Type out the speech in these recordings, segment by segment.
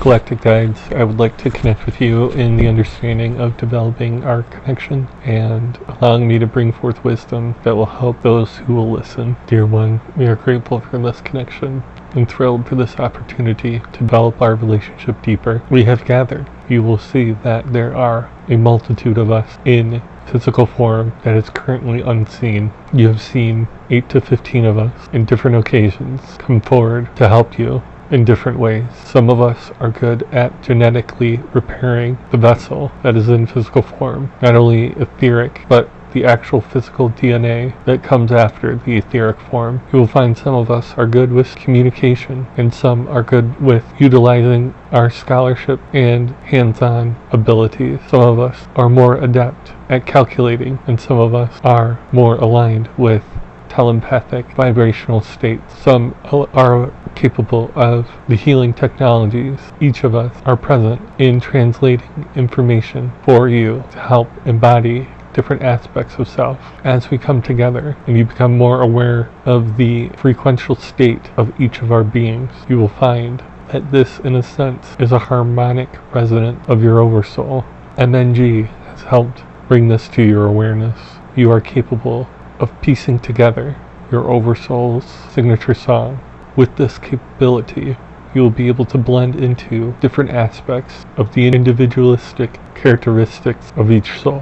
Galactic Guides, I would like to connect with you in the understanding of developing our connection and allowing me to bring forth wisdom that will help those who will listen. Dear one, we are grateful for this connection and thrilled for this opportunity to develop our relationship deeper. We have gathered. You will see that there are a multitude of us in physical form that is currently unseen. You have seen 8 to 15 of us in different occasions come forward to help you in different ways. Some of us are good at genetically repairing the vessel that is in physical form, not only etheric, but the actual physical DNA that comes after the etheric form. You will find some of us are good with communication, and some are good with utilizing our scholarship and hands-on abilities. Some of us are more adept at calculating, and some of us are more aligned with telepathic vibrational states. Some are capable of the healing technologies. Each of us are present in translating information for you to help embody different aspects of self. As we come together and you become more aware of the frequential state of each of our beings, you will find that this, in a sense, is a harmonic resonance of your oversoul. MNG has helped bring this to your awareness. You are capable of piecing together your oversoul's signature song. With this capability, you will be able to blend into different aspects of the individualistic characteristics of each soul.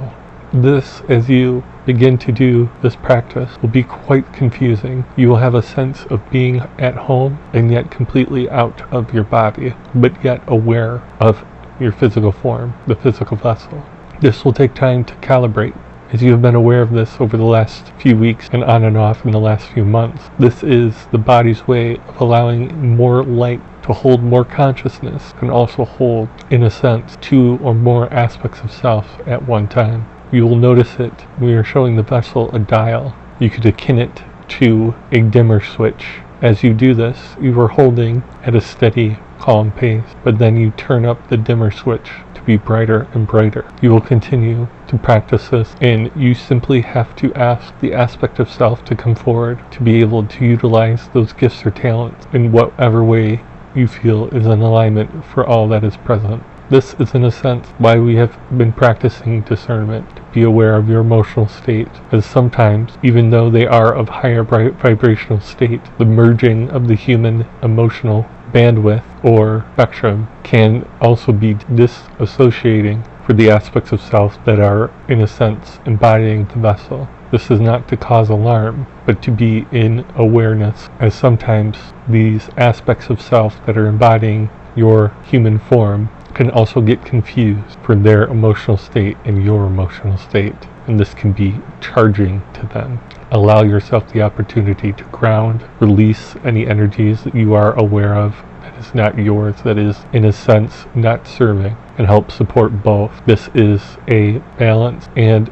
This, as you begin to do this practice, will be quite confusing. You will have a sense of being at home and yet completely out of your body, but yet aware of your physical form, the physical vessel. This will take time to calibrate. As you have been aware of this over the last few weeks and on and off in the last few months, this is the body's way of allowing more light to hold more consciousness and also hold, in a sense, 2 or more aspects of self at one time. You will notice it. We are showing the vessel a dial. You could akin it to a dimmer switch. As you do this, you are holding at a steady, calm pace, but then you turn up the dimmer switch to be brighter and brighter. You will continue to practice this, and you simply have to ask the aspect of self to come forward to be able to utilize those gifts or talents in whatever way you feel is in alignment for all that is present. This is, in a sense, why we have been practicing discernment, to be aware of your emotional state, as sometimes, even though they are of higher vibrational state, the merging of the human emotional bandwidth or spectrum can also be disassociating for the aspects of self that are, in a sense, embodying the vessel. This is not to cause alarm, but to be in awareness, as sometimes these aspects of self that are embodying your human form can also get confused for their emotional state and your emotional state, and this can be charging to them. Allow yourself the opportunity to ground, release any energies that you are aware of that is not yours, that is, in a sense, not serving, and help support both. This is a balance and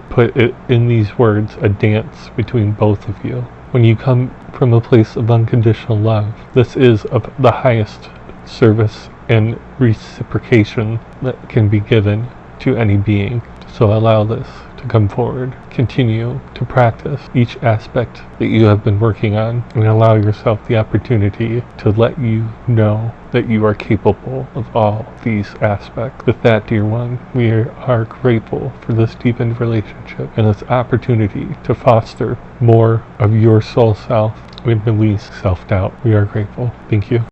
put it in these words, a dance between both of you. When you come from a place of unconditional love, this is of the highest service and reciprocation that can be given to any being. So allow this to come forward. Continue to practice each aspect that you have been working on, and allow yourself the opportunity to let you know that you are capable of all these aspects. With that, dear one, we are grateful for this deepened relationship and this opportunity to foster more of your soul self and release self-doubt. We are grateful. Thank you.